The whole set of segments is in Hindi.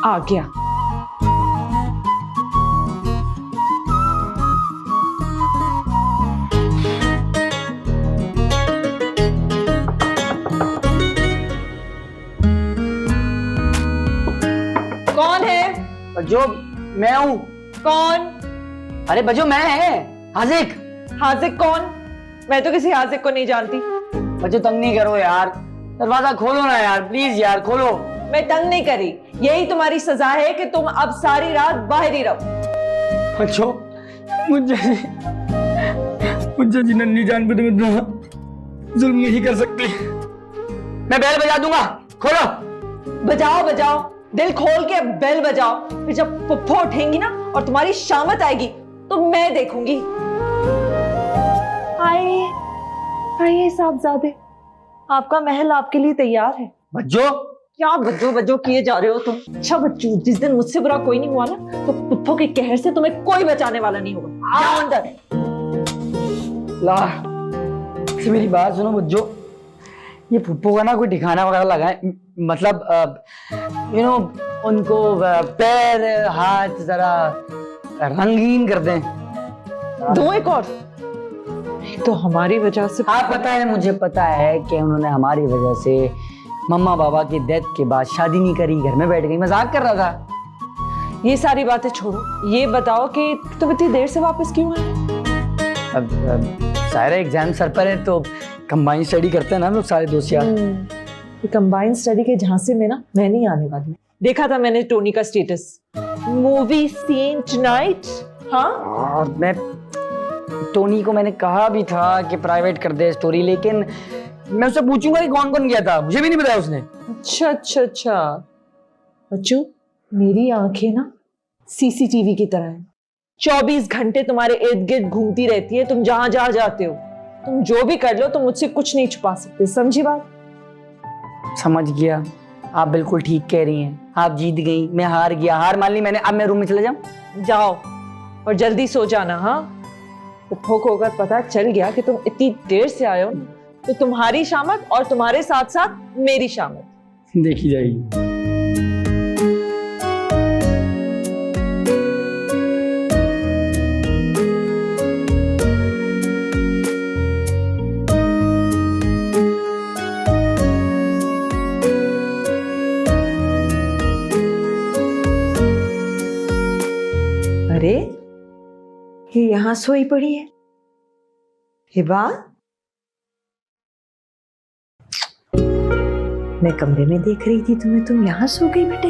आ गया। कौन है? बज्जो मैं हूँ। कौन? अरे बज्जो मैं है हाजिक। हाजिक कौन? मैं तो किसी हाजिक को नहीं जानती। बज्जो तंग नहीं करो यार, दरवाजा खोलो ना यार, प्लीज यार खोलो। मैं तंग नहीं करी, यही तुम्हारी सजा है कि तुम अब सारी रात बाहर ही रहो। बच्चों मुझे जी नन्ही जान पे तुम इतना जुल्म नहीं कर सकती। मैं बेल बजा दूंगा, खोलो। बजाओ बजाओ, दिल खोल के बेल बजाओ। फिर जब पुप्पो उठेंगी ना और तुम्हारी शामत आएगी तो मैं देखूंगी। आइए आइए साहबजादे, आपका महल आपके लिए तैयार है। बच्चों क्या बज्जो बज्जो किए जा रहे हो तुम? अच्छा बच्चू, जिस दिन मुझसे बुरा कोई नहीं हुआ ना तो पुप्पो के कहर से तुम्हें कोई बचाने वाला नहीं होगा। जाओ अंदर। ला से मेरी बात सुनो बच्चों, ये पुप्पो का ना कोई ठिकाना वगैरह लगाए, मतलब यू नो उनको पैर हाथ जरा रंगीन कर दें। दो एक और। तो हमारी वजह से। हाँ पता है, मुझे पता है कि उन्होंने हमारी वजह से मम्मा बाबा की डेथ के बाद शादी नहीं करी, घर में बैठ गई। मजाक कर रहा था। ये सारी बातें छोड़ो, ये बताओ कि तुम इतनी देर से वापस क्यों आए? अब सारे एग्जाम सर पर है तो कंबाइन स्टडी करते हैं ना हम लोग सारे दोस्त यार। ये कंबाइन स्टडी के झांसे में ना मैं नहीं आने वाली। देखा था मैंने टोनी का स्टेटस, मूवी सीन टुनाइट। हाँ, और मैं टोनी को मैंने कहा भी था कि प्राइवेट कर दे स्टोरी, लेकिन मैं उससे पूछूंगा कि कौन कौन गया था, मुझे भी नहीं बताया उसने। अच्छा अच्छा अच्छा बच्चू, मेरी आंखें ना सीसीटीवी की तरह है, 24 घंटे तुम्हारे इर्द गिर्द घूमती रहती है। तुम जहां जहां जाते हो, तुम जो भी कर लो, तुम मुझसे कुछ नहीं छुपा सकते। समझी बात? समझ गया, आप बिल्कुल ठीक कह रही हैं। आप जीत गई, मैं हार गया, हार मान ली मैंने। अब मैं रूम में चले जाऊं? जाओ और जल्दी सो जाना। हाँ, पुप्पो को अगर पता चल गया कि तुम इतनी देर से आए हो तो तुम्हारी शामत और तुम्हारे साथ साथ मेरी शामत देखी जाएगी। अरे ये यहां सोई पड़ी है। हिबा, मैं कमरे में देख रही थी तुम्हें, तुम यहां सो गई बेटे?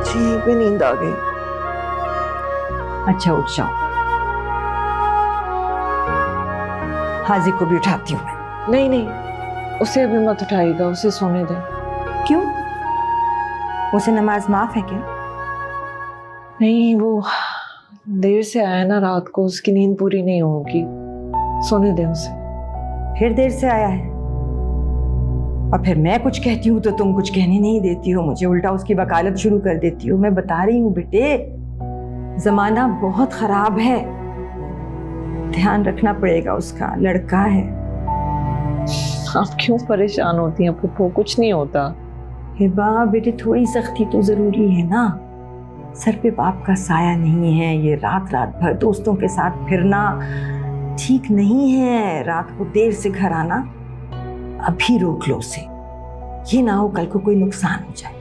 जी भी नींद आ गई। अच्छा उठ जाओ, हाजिक को भी उठाती हूँ मैं। नहीं नहीं, उसे अभी मत उठाइएगा, उसे सोने दे। क्यों? उसे नमाज माफ है क्या? नहीं, वो देर से आया ना रात को, उसकी नींद पूरी नहीं होगी, सोने दे उसे। फिर देर से आया है और फिर मैं कुछ कहती हूँ तो तुम कुछ कहने नहीं देती हो मुझे, उल्टा उसकी वकालत शुरू कर देती हो। मैं बता रही हूँ बेटे, जमाना बहुत खराब है, ध्यान रखना पड़ेगा उसका, लड़का है। आप क्यों परेशान होती हैं पुप्पो? कुछ नहीं होता। हिबा बेटे, थोड़ी सख्ती तो जरूरी है ना, सर पे बाप का साया नहीं है, ये रात रात भर दोस्तों के साथ फिरना ठीक नहीं है, रात को देर से घर आना अभी रोक लो उसे, ये ना हो कल को कोई नुकसान हो जाए।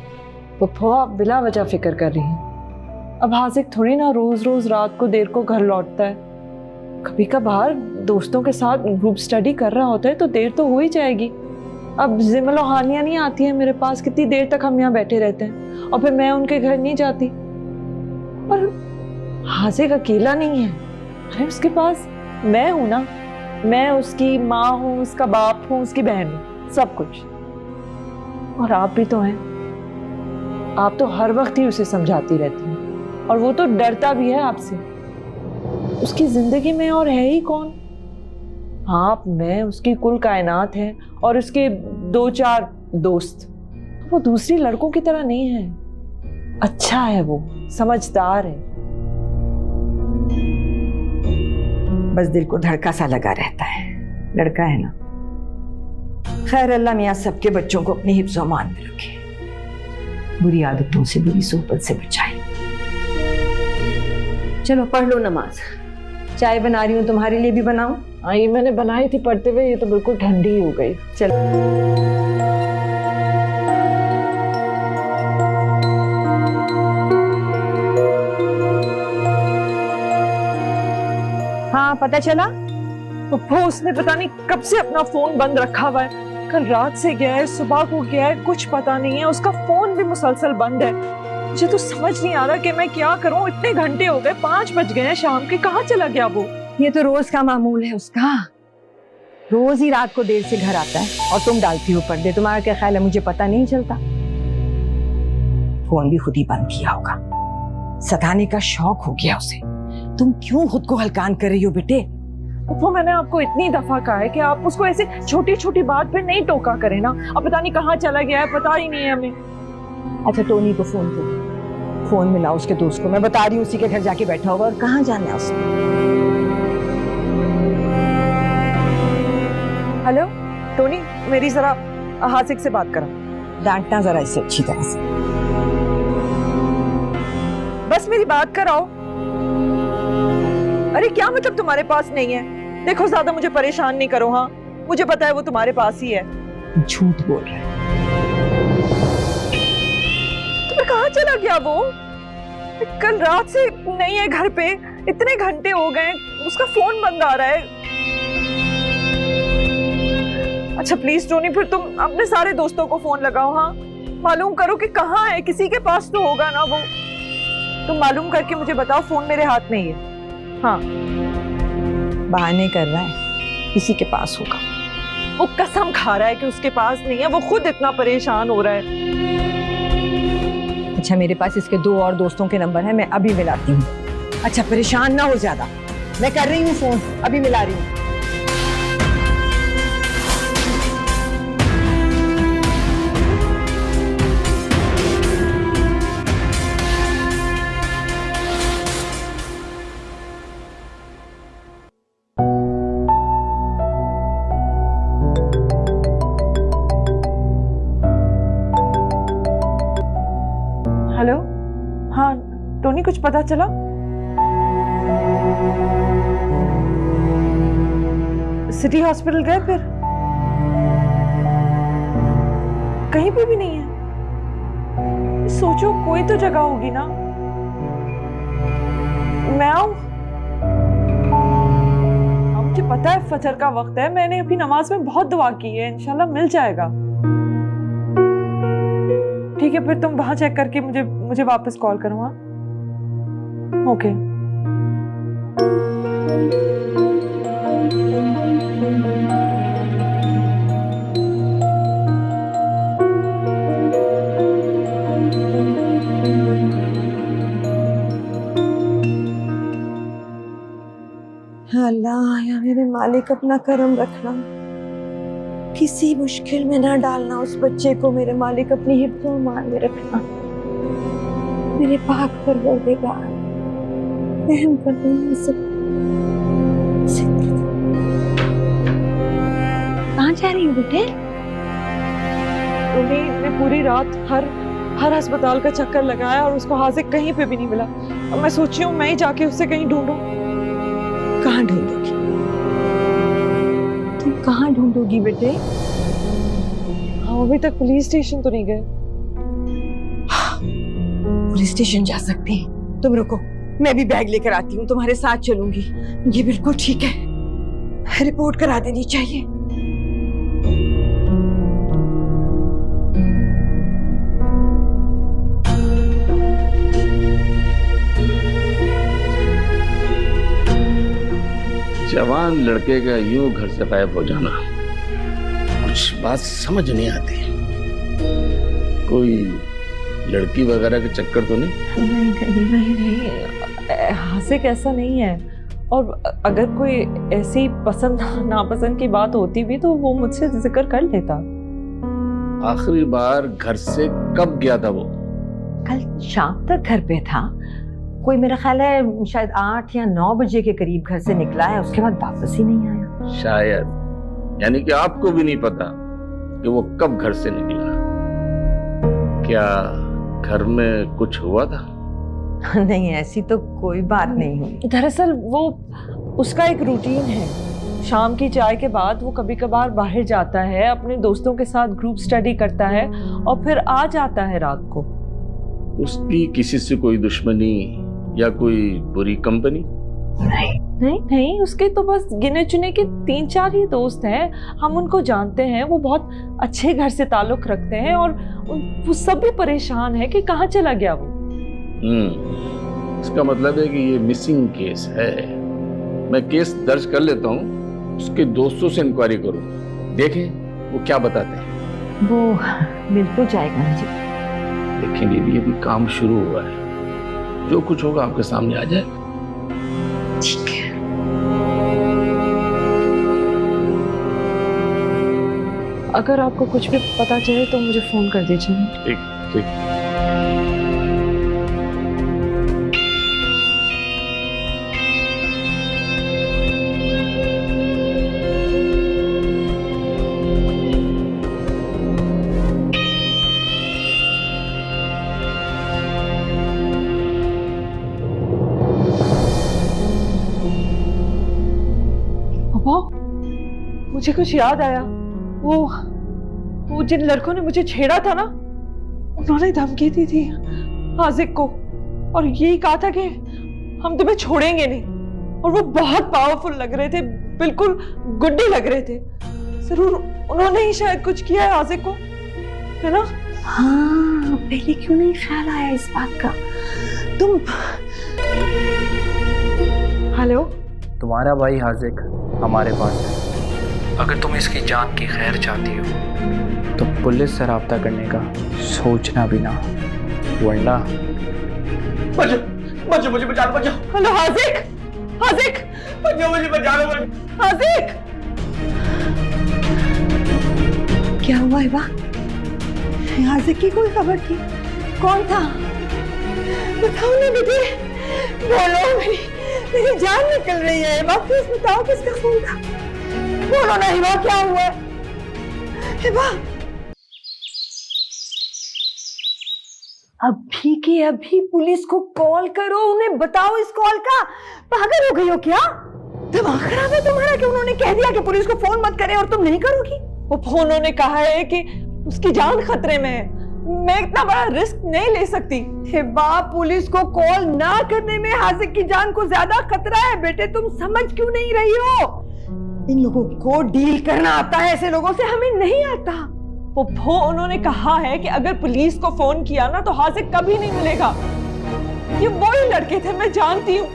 पुप्पो आप बिला वजह फिक्र कर रही हैं। अब हाजिक थोड़ी ना रोज रोज रात को देर को घर लौटता है, कभी कभार दोस्तों के साथ ग्रुप स्टडी कर रहा होता है तो देर तो हो ही जाएगी। अब जिम्मेलो हानियां नहीं आती है मेरे पास, कितनी देर तक हम यहाँ बैठे रहते हैं और फिर मैं उनके घर नहीं जाती। पर हाजिक अकेला नहीं है, अरे उसके पास मैं हूं ना, मैं उसकी माँ हूँ, उसका बाप हूँ, उसकी बहन हूँ, सब कुछ। और आप भी तो हैं, आप तो हर वक्त ही उसे समझाती रहती हैं और वो तो डरता भी है आपसे। उसकी जिंदगी में और है ही कौन? आप, मैं, उसकी कुल कायनात है और उसके 2-4 दोस्त। वो दूसरी लड़कों की तरह नहीं है, अच्छा है, वो समझदार है। बस दिल को धड़का सा लगा रहता है, लड़का है ना। खैर अल्लाह मियाँ सबके बच्चों को अपनी हिफ्ज़ व मान में रखे, बुरी आदतों से, बुरी सोहबत से बचाए। चलो पढ़ लो नमाज। चाय बना रही हूँ, तुम्हारे लिए भी बनाऊं? हाँ, ये मैंने बनाई थी पढ़ते हुए, ये तो बिल्कुल ठंडी हो गई। चलो। हाँ पता चला? वो उसने पता नहीं कब से अपना फोन बंद रखा हुआ है, कल रात से गया है, सुबह को गया है, कुछ पता नहीं है। उसका फोन भी मुसलसल बंद है। मुझे तो समझ नहीं आ रहा कि मैं क्या करूं। इतने घंटे हो गए, 5 बज गए हैं शाम के, कहाँ चला गया वो? ये तो रोज का मामूल है उसका, रोज ही रात को देर से घर आता है और तुम डालती हो पर्दे। तुम्हारा क्या ख्याल है मुझे पता नहीं चलता? फोन भी खुद ही बंद किया होगा, सताने का शौक हो गया उसे। तुम क्यों खुद को हलकान कर रही हो बेटे? वो मैंने आपको इतनी दफा कहा है कि आप उसको ऐसे छोटी छोटी बात पे नहीं टोका करें ना। अब पता नहीं कहाँ चला गया है, पता ही नहीं है हमें। अच्छा टोनी को फोन करो, फोन मिलाओ उसके दोस्त को, मैं बता रही हूँ उसी के घर जाके बैठा होगा। और कहाँ जाना है उसने? हेलो टोनी, मेरी जरा हासिक से बात करो। डांटना जरा इसे अच्छी तरह से। बस मेरी बात कराओ। अरे क्या मतलब तुम्हारे पास नहीं है? देखो ज्यादा मुझे परेशान नहीं करो। हाँ मुझे पता है वो तुम्हारे पास ही है। झूठ बोल रहा है। तुम्हें कहाँ चला गया वो? कल रात से नहीं है घर पे, इतने घंटे हो गए, उसका फोन बंद आ रहा है। अच्छा प्लीज टोनी, फिर तुम अपने सारे दोस्तों को फोन लगाओ। हाँ मालूम करो कि कहाँ है, किसी के पास तो होगा ना वो। तुम मालूम करके मुझे बताओ, फोन मेरे हाथ में ही है। हाँ बहाने कर रहा है, किसी के पास होगा। वो कसम खा रहा है कि उसके पास नहीं है, वो खुद इतना परेशान हो रहा है। अच्छा मेरे पास इसके 2 और दोस्तों के नंबर है, मैं अभी मिलाती हूँ। अच्छा परेशान ना हो ज्यादा, मैं कर रही हूँ फोन, अभी मिला रही हूँ। हेलो, हाँ टोनी, कुछ पता चला? सिटी हॉस्पिटल गए फिर? कहीं पे भी नहीं है। सोचो कोई तो जगह होगी ना। मैं आऊं? हाँ मुझे पता है फजर का वक्त है, मैंने अपनी नमाज में बहुत दुआ की है, इंशाल्लाह मिल जाएगा। ठीक है फिर तुम वहां चेक करके मुझे वापस कॉल करो। हाँ ओके। अल्लाह या मेरे मालिक अपना करम रखना, किसी मुश्किल में ना डालना उस बच्चे को। मेरे मालिक अपनी हिफ्ज़ व मान में रखना। मेरे पाक परवरदिगार रहम कर दे सब। कहाँ जा रही हो बेटे? मैं पूरी रात हर अस्पताल का चक्कर लगाया और उसको हाजिर कहीं पे भी नहीं मिला। अब मैं सोची हूँ मैं ही जाके उससे कहीं ढूंढूं। कहाँ ढूंढोगी तुम? कहाँ ढूंढोगी बेटे? हम अभी तक पुलिस स्टेशन तो नहीं गए। पुलिस स्टेशन जा सकती हैं? तुम रुको, मैं भी बैग लेकर आती हूँ, तुम्हारे साथ चलूंगी। ये बिल्कुल ठीक है, रिपोर्ट करा देनी चाहिए। जवान लड़के का यूं घर से गायब हो जाना, कुछ बात समझ नहीं आती। कोई लड़की वगैरह के चक्कर तो नहीं? नहीं, हासिक ऐसा नहीं है। और अगर कोई ऐसी पसंद नापसंद की बात होती भी तो वो मुझसे जिक्र कर लेता। आखिरी बार घर से कब गया था वो? कल शाम तक घर पे था। कोई मेरा ख्याल है शायद 8 या 9 बजे के करीब घर से निकला है, उसके बाद वापस ही नहीं आया। शायद, यानी कि आपको भी नहीं पता कि वो कब घर से निकला। क्या घर में कुछ हुआ था? नहीं, ऐसी तो कोई बात नहीं हुई। दरअसल वो उसका एक रूटीन है। शाम की चाय के बाद वो कभी कभार बाहर जाता है, अपने दोस्तों के साथ ग्रुप स्टडी करता है और फिर आ जाता है रात को। उसकी किसी से कोई दुश्मनी या कोई बुरी कंपनी? नहीं, उसके तो बस गिने चुने के 3-4 ही दोस्त हैं। हम उनको जानते हैं, वो बहुत अच्छे घर से ताल्लुक रखते हैं और वो सब भी परेशान है कि कहाँ चला गया वो। इसका मतलब है कि ये मिसिंग केस है। मैं केस दर्ज कर लेता हूँ, उसके दोस्तों से इंक्वायरी करूँ, देखें वो क्या बताते हैं। वो मिल तो जाएगा ना जी? देखेंगे, अभी काम शुरू हुआ है, जो कुछ होगा आपके सामने आ जाए। ठीक है। अगर आपको कुछ भी पता चले तो मुझे फोन कर दीजिए। ठीक। मुझे कुछ याद आया। वो जिन लड़कों ने मुझे छेड़ा था ना, उन्होंने धमकी दी थी हाजिक को और यही कहा था कि हम तुम्हें छोड़ेंगे नहीं। और वो बहुत पावरफुल लग रहे थे, बिल्कुल गुड्डे लग रहे थे। जरूर उन्होंने ही शायद कुछ किया है हाजिक को, है ना? हाँ, पहले क्यों नहीं ख्याल आया इस बात का? तुम हेलो, तुम्हारा भाई हाजिक हमारे पास है। अगर तुम इसकी जान की खैर चाहती हो तो पुलिस से रब्ता करने का सोचना भी ना, वरना बचो मुझे बचा लो, बचाओ। हेलो हाजिक, बचो मुझे बचा लो। हाजिक। क्या हुआ है बा? हाजिक की कोई खबर थी? कौन था? बताओ ना बेटे, बोलो। मेरी जान निकल रही है। प्लीज बताओ किसका फोन था? बोलो ना हिबा, क्या हुआ है? हिबा, अभी के अभी पुलिस को कॉल करो, उन्हें बताओ इस कॉल का। पागल हो गई हो क्या? दिमाग खराब है तुम्हारा कि उन्होंने कह दिया कि पुलिस को फोन मत करे और तुम नहीं करोगी? वो फोन उन्होंने कहा है कि उसकी जान खतरे में है। मैं इतना बड़ा रिस्क नहीं ले सकती। हिबा, पुलिस को कॉल ना करने में हाजिक की जान को ज्यादा खतरा है। बेटे तुम समझ क्यों नहीं रही हो? इन लोगों को डील करना आता है, ऐसे लोगों से हमें नहीं आता। वो उन्होंने कहा है कि अगर पुलिस को फोन किया ना तो हाजिक कभी नहीं मिलेगा। ये वही लड़के थे, मैं जानती हूँ।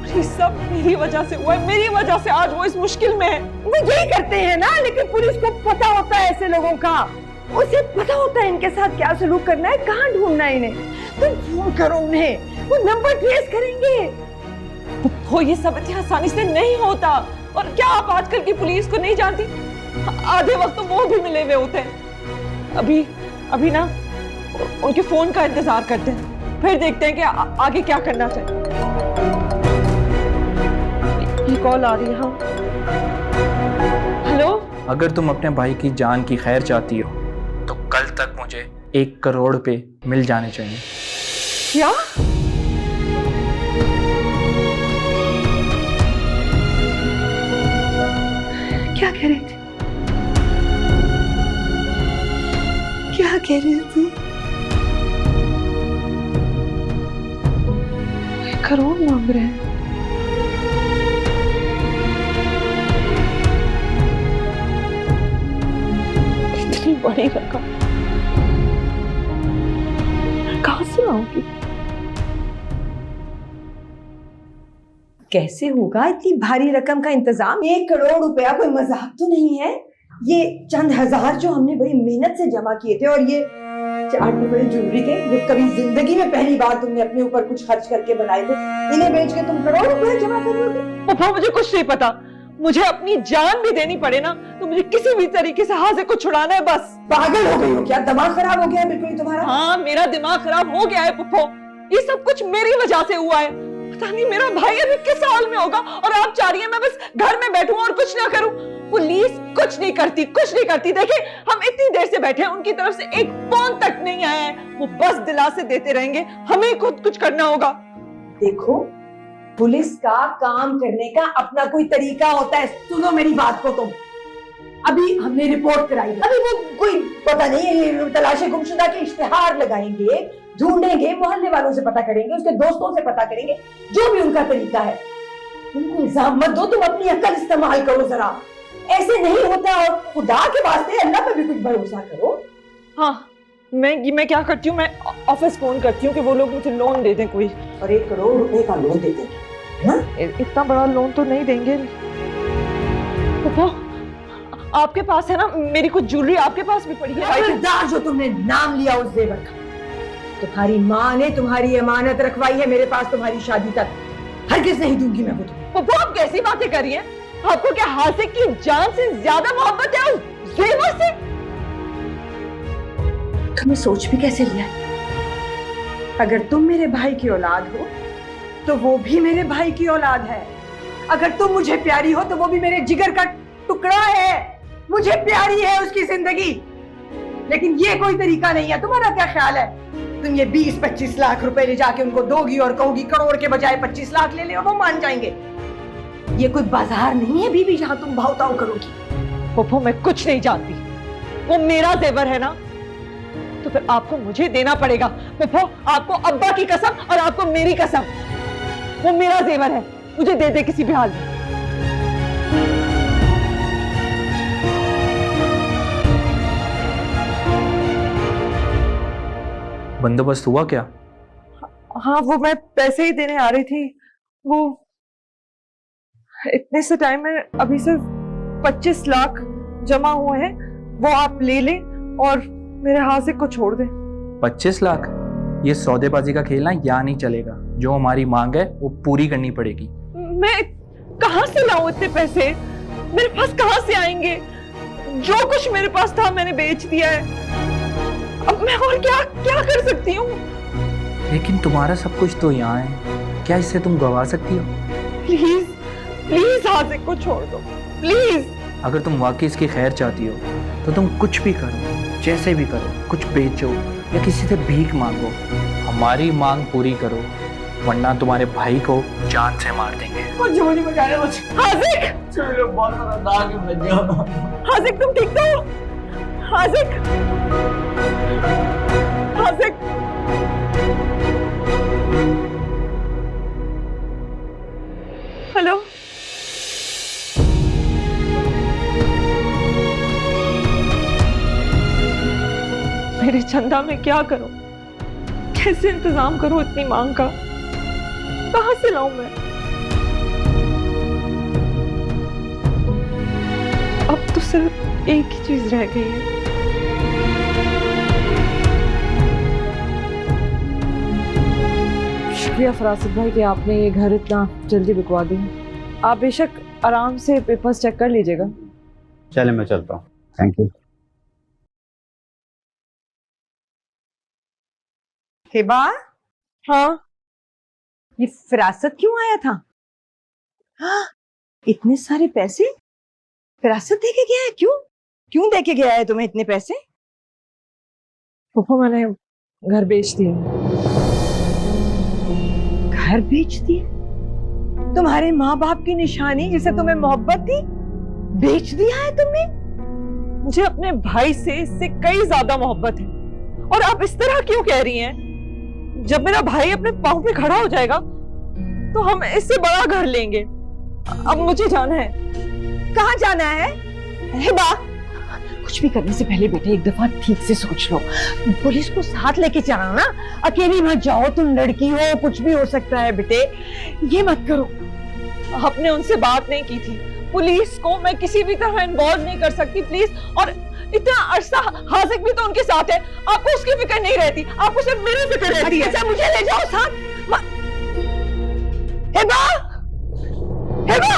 ये सब मेरी वजह से हुआ है, मेरी वजह से आज वो इस मुश्किल में है। वो यही करते हैं ना, लेकिन पुलिस को पता होता है ऐसे लोगों का। उसे पता होता है इनके साथ क्या सलूक करना है, कहाँ ढूंढना है इन्हें। तुम फोन करो उन्हें, वो नंबर ट्रेस करेंगे। वो ये सब इतनी आसानी से नहीं होता। और क्या आप आजकल की पुलिस को नहीं जानती? आधे वक्त तो वो भी मिले हुए होते हैं। अभी ना उनके फोन का इंतजार करते हैं, फिर देखते हैं कि आगे क्या करना चाहिए। ये कॉल आ रही है। हाँ, हेलो। अगर तुम अपने भाई की जान की खैर चाहती हो तो कल तक मुझे 1 करोड़ रुपए मिल जाने चाहिए। क्या? क्या कह रहे थे? क्या कह रहे थे? 1 करोड़ मांग रहे हैं। इतनी बड़ी रकम कहां से लाऊंगी? कैसे होगा इतनी भारी रकम का इंतजाम? 1 करोड़ रुपया कोई मजाक तो नहीं है। ये चंद हजार जो हमने बड़ी मेहनत से जमा किए थे, और ये 4 टुकड़े ज्वेलरी के जो कभी जिंदगी में पहली बार तुमने अपने ऊपर कुछ खर्च करके बनाए थे, इन्हें बेच के तुम करोड़ रुपए जमा कर लोगे? पापा, मुझे कुछ नहीं पता। मुझे अपनी जान भी देनी पड़े ना तो मुझे किसी भी तरीके से हाजिर को छुड़ाना है बस। पागल हो गई हो क्या? दिमाग खराब हो गया है बिल्कुल ही तुम्हारा? हाँ, मेरा दिमाग खराब हो गया है पुप्पो। ये सब कुछ मेरी वजह से हुआ है। पता नहीं मेरा भाई अभी किस हाल में होगा और आप चाह रही हैं मैं बस घर में बैठूं और कुछ ना करूं। पुलिस कुछ नहीं करती, कुछ नहीं करती। देखिए हम इतनी देर से बैठे हैं, उनकी तरफ से एक फोन तक नहीं आया है। वो बस दिलासे देते रहेंगे, हमें खुद कुछ करना होगा। देखो, पुलिस का काम करने का अपना कोई तरीका होता है। सुनो मेरी बात को तुम। अभी हमने रिपोर्ट कराई है, अभी वो कोई पता नहीं तलाशी गुमशुदा के इश्तिहार लगाएंगे, ढूंढेंगे, मोहल्ले वालों से पता करेंगे, उसके दोस्तों से पता करेंगे, जो भी उनका तरीका है। तुमको इल्जाम मत दो, तुम अपनी अक्ल इस्तेमाल करो जरा। ऐसे नहीं होता। और खुदा के वास्ते अल्लाह पे भी कुछ भरोसा करो। हाँ, मैं क्या करती हूँ, मैं ऑफिस फोन करती हूँ कि वो लोग मुझे लोन दे दें कोई। और 1 करोड़ रुपए का लोन दे देंगे ना? इतना बड़ा लोन तो नहीं देंगे। पुप्पो, आपके पास है ना मेरी कुछ ज्वेलरी आपके पास भी पड़ी है। खबरदार जो तुमने नाम लिया उस जेवर का। तुम्हारी माँ ने तुम्हारी अमानत रखवाई है मेरे पास तुम्हारी शादी तक। हरगिज़ नहीं दूंगी मैं वो तुम्हें। पुप्पो, आप कैसी बातें कर रही हैं? आपको क्या हासिक की जान से ज्यादा मोहब्बत है उस जेवर से? तुमने सोच भी कैसे लिया? अगर तुम मेरे भाई की औलाद हो तो वो भी मेरे भाई की औलाद है। अगर तुम मुझे प्यारी हो तो वो भी मेरे जिगर का टुकड़ा है। मुझे प्यारी है उसकी जिंदगी। लेकिन ये कोई तरीका नहीं है। तुम्हारा क्या ख्याल है? तुम ये 20-25 लाख रुपए ले जाके उनको दोगी और कहोगी करोड़ के बजाय 25 लाख ले ले और वो मान जाएंगे। ये कोई बाजार नहीं है बीबी जहां तुम भाव-ताव करोगी। पुप्पो, मैं कुछ नहीं जानती। वो मेरा जेवर है ना, तो फिर आपको मुझे देना पड़ेगा। पुप्पो, आपको अब्बा की कसम और आपको मेरी कसम, वो मेरा जेवर है, मुझे दे दे किसी भी हाल में। बंदोबस्त हुआ क्या? हाँ, वो मैं पैसे ही देने आ रही थी। वो इतने से टाइम में अभी सिर्फ 25 लाख जमा हुए हैं, वो आप ले लें और मेरे हाथ से को छोड़ दें। 25 लाख? ये सौदेबाजी का खेलना यहाँ नहीं चलेगा। जो हमारी मांग है वो पूरी करनी पड़ेगी। मैं कहाँ से लाऊं इतने पैसे? मेरे पास कहाँ से आएंगे? जो कुछ मेरे पास था मैंने बेच दिया है। अब मैं और क्या क्या कर सकती हूँ? लेकिन तुम्हारा सब कुछ तो यहाँ है, क्या इससे तुम गवा सकती हो? प्लीज प्लीज हासिक को छोड़ दो, प्लीज। अगर तुम वाकई इसकी खैर चाहती हो तो तुम कुछ भी करो, जैसे भी करो, कुछ बेचो या किसी से भीख मांगो, हमारी मांग पूरी करो, वरना तुम्हारे भाई को जान से मार देंगे। हासिक, हासिक तुम ठीक तो हो? हासिक, हासिक, हेलो। मेरे चंदा में क्या करूं? कैसे इंतजाम करूं इतनी मांग का? कहां से लाऊं मैं? अब तो सिर्फ एक ही चीज रह गई है। शुक्रिया फरासत भाई कि आपने ये घर इतना जल्दी बिकवा दिया। आप बेशक आराम से पेपर्स चेक कर लीजिएगा। चले मैं चलता हूँ। Thank you. हिबा, हाँ, ये फिरासत क्यों आया था? हाँ, इतने सारे पैसे फिरासत दे के गया है? क्यों दे के गया है तुम्हें इतने पैसे? फूफो, मैंने घर बेच दिया। घर बेच दिए? तुम्हारे माँ बाप की निशानी जिसे तुम्हें मोहब्बत थी, बेच दिया है तुमने? मुझे अपने भाई से इससे कई ज्यादा मोहब्बत है। और आप इस तरह क्यों कह रही हैं? जब मेरा भाई अपने पांव पे खड़ा हो जाएगा तो हम इससे बड़ा घर लेंगे। अब मुझे जाना है। कहाँ जाना है? हिबा, कुछ भी करने से पहले बेटे एक दफा ठीक से सोच लो। पुलिस को साथ लेके चलना ना, अकेली मत जाओ। तुम लड़की हो, कुछ भी हो सकता है बेटे, ये मत करो। आपने उनसे बात नहीं की थी। पुलिस को मैं किसी भी तरह इन्वॉल्व नहीं कर सकती, प्लीज। और इतना अरसा हासिक भी तो उनके साथ है, आपको उसकी फिक्र नहीं रहती, आपको सिर्फ मेरी फिक्र रहती है। अच्छा, मुझे ले जाओ साथ। हिबा, हिबा,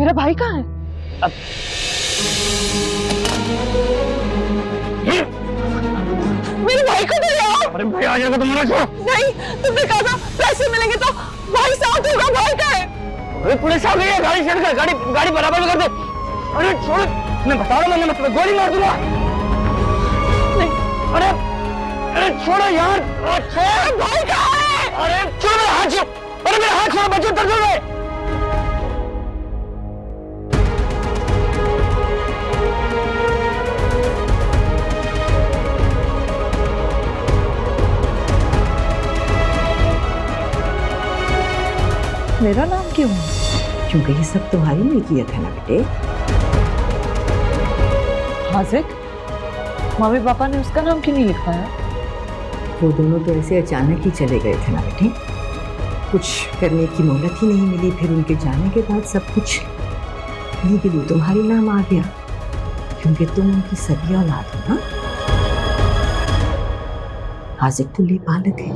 मेरा भाई कहाँ है? मेरे भाई को दे आओ। अरे भाई आ जाएगा तुम्हारा छोड़। नहीं, तुमने कहा था पैसे मिलेंगे तो भाई साथ होगा। भाई कहाँ है? अरे पुलिस आ गई है, गाड़ी छेड़ कर, गाड़ी बराबर में कर दे। अरे छोड़, मैं बता रहा हूँ, मैं मतलब गोली मार दूंगा। नहीं। अरे छोड़ो यार, छोड़। भाई कहाँ है? अरे छोड़ मेरा हाथ, छोड़। अरे मेरा हाथ छोड़, बच्चों दर्द हो रहा है। मेरा नाम क्यों है? क्योंकि ये सब तुम्हारी मिल्कियत है ना बेटे। हाजिक, मम्मी पापा ने उसका नाम क्यों नहीं लिखवाया? वो दोनों तो ऐसे अचानक ही चले गए थे ना बेटे, कुछ करने की मोहलत ही नहीं मिली। फिर उनके जाने के बाद सब कुछ लीगली तुम्हारे नाम आ गया, क्योंकि तुम उनकी सगी औलाद हो ना। हाजिक तो लेपालक है,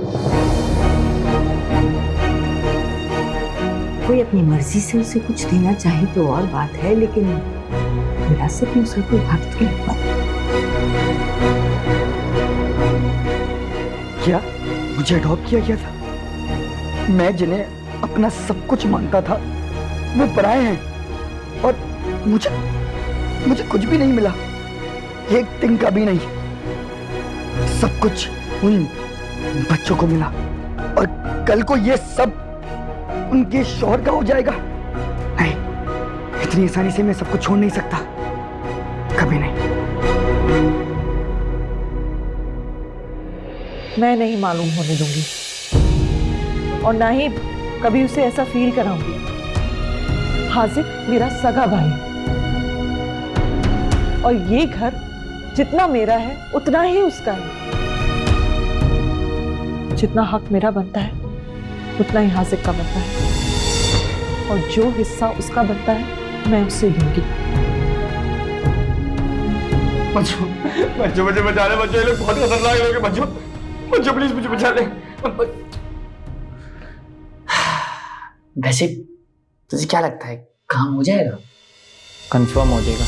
कोई अपनी मर्जी से उसे कुछ देना चाहे तो और बात है, लेकिन विरासत में उसका कोई हक तो नहीं बनता। क्या मुझे अडॉप्ट किया गया था? मैं जिन्हें अपना सब कुछ मानता था वो पराए हैं, और मुझे कुछ भी नहीं मिला, एक दिन का भी नहीं। सब कुछ उन बच्चों को मिला, और कल को ये सब उनके शौहर का हो जाएगा। नहीं, इतनी आसानी से मैं सब कुछ छोड़ नहीं सकता, कभी नहीं। मैं नहीं मालूम होने दूंगी, और ना ही कभी उसे ऐसा फील कराऊंगी। हाजिक मेरा सगा भाई, और ये घर जितना मेरा है उतना ही उसका है। जितना हक मेरा बनता है उतना ही हाजिक का बनता है, और जो हिस्सा उसका बनता है मैं उससे लूंगी। बच्चों मुझे बचा ले, बच्चों ये लोग बहुत खतरनाक लोग हैं। बच्चों प्लीज मुझे बचा ले। वैसे तुझे क्या लगता है, काम हो जाएगा? कंफर्म हो जाएगा।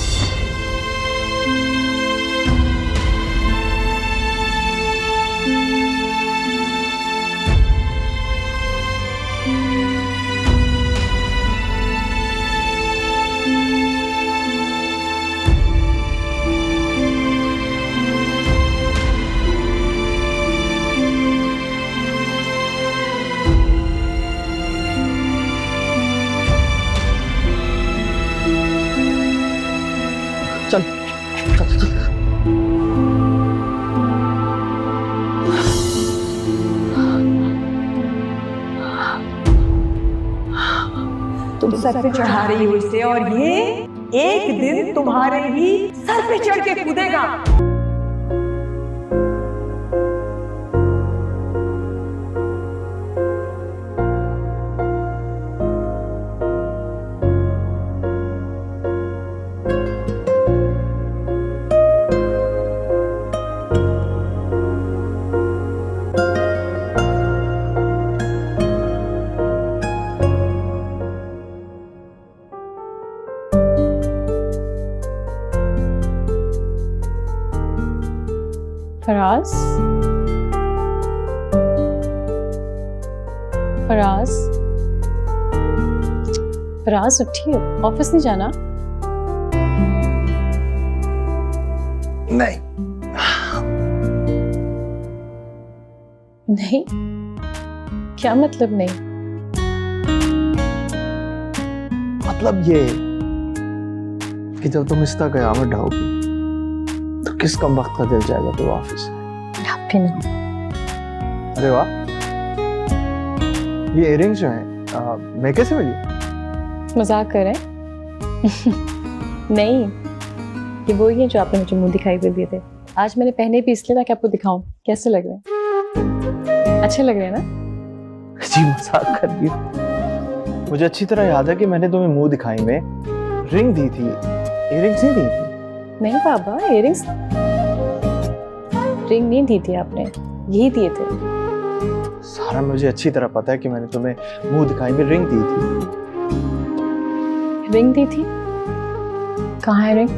चल चल चल। तुम सर पे चढ़ा रही हो इसे, और ये एक दिन तुम्हारे ही सर पे चढ़ के कूदेगा। फराज, फराज, फराज उठिए, ऑफिस नहीं जाना? नहीं नहीं, क्या मतलब नहीं? मतलब ये कि जब तुम इस तरह कयामत ढाओगी तो किस कम वक्त का दिल जाएगा तो ऑफिस। आप भी नहीं। अरे वाह, ये इयरिंग्स जो हैं मैं कैसे मिली? मजाक कर रहे हैं? नहीं, ये वही है जो आपने मुझे मुंह दिखाई दे दिए थे। आज मैंने पहने भी इसलिए ताकि आपको दिखाऊं कैसे लग रहे हैं। अच्छे लग रहे हैं ना? जी मजाक कर रही हूँ। मुझे अच्छी तरह याद है कि मैंने तुम्हें मुंह दिखाई में रिंग दी थी, इयरिंग्स नहीं दी थी। नहीं बाबा, इयरिंग्स रिंग नहीं दी थी आपने, यही दिए थे। सारा मुझे अच्छी तरह पता है कि मैंने तुम्हें मुंह दिखाई में रिंग दी थी। रिंग दी थी? कहाँ है रिंग?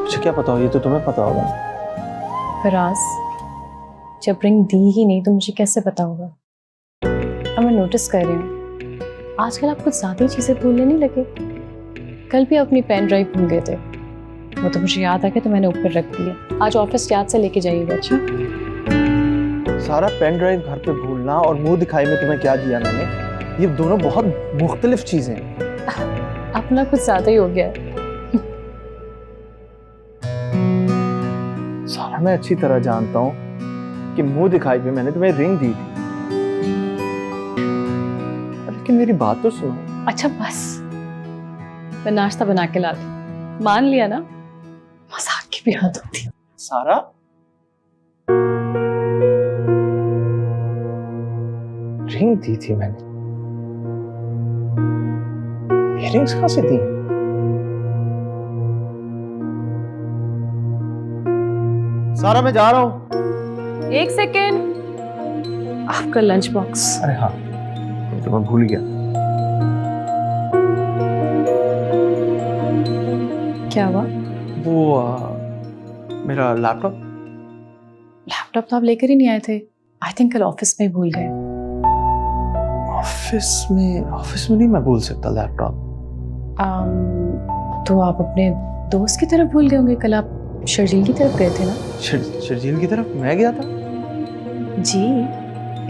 मुझे क्या पता हो, ये तो तुम्हें पता होगा। फराज, जब रिंग दी ही नहीं तो मुझे कैसे पता होगा? अब मैं नोटिस कर रही हूँ आजकल आप कुछ ज्यादा ही चीजें भूलने नहीं लगे। कल भी आप अपनी पेन ड्राइव भूल गए थे, वो तो मुझे याद आ गया तो मैंने ऊपर रख दिया। आज ऑफिस याद से लेके जाइएगा। अच्छा सारा पेन ड्राइव घर पे भूलना और मुंह दिखाई में तुम्हें क्या दिया मैंने, ये दोनों बहुत मुख्तलिफ चीजें हैं। अपना कुछ ज्यादा ही हो गया है। सारा मैं अच्छी तरह जानता हूँ कि मुंह दिखाई में मैंने तुम्हें रिंग दी थी, लेकिन मेरी बात तो सुनो। अच्छा बस, मैं नाश्ता बना के लाती। मान लिया ना, मजाक की भी हद होती है। सारा रिंग दी थी मैंने, इयरिंग्स कहां से दी? सारा मैं जा रहा हूं। एक सेकेंड, आपका लंच बॉक्स। अरे हाँ, ये तो मैं भूल गया। क्या हुआ? वो मेरा लैपटॉप। लैपटॉप तो आप लेकर ही नहीं आए थे। आई थिंक कल ऑफिस में ही भूल गए। ऑफिस में नहीं मैं भूल सकता लैपटॉप। तो आप अपने दोस्त की तरफ भूल गए होंगे। कल आप शर्जील की तरफ गए थे ना? शर्जील की तरफ मैं गया था? जी,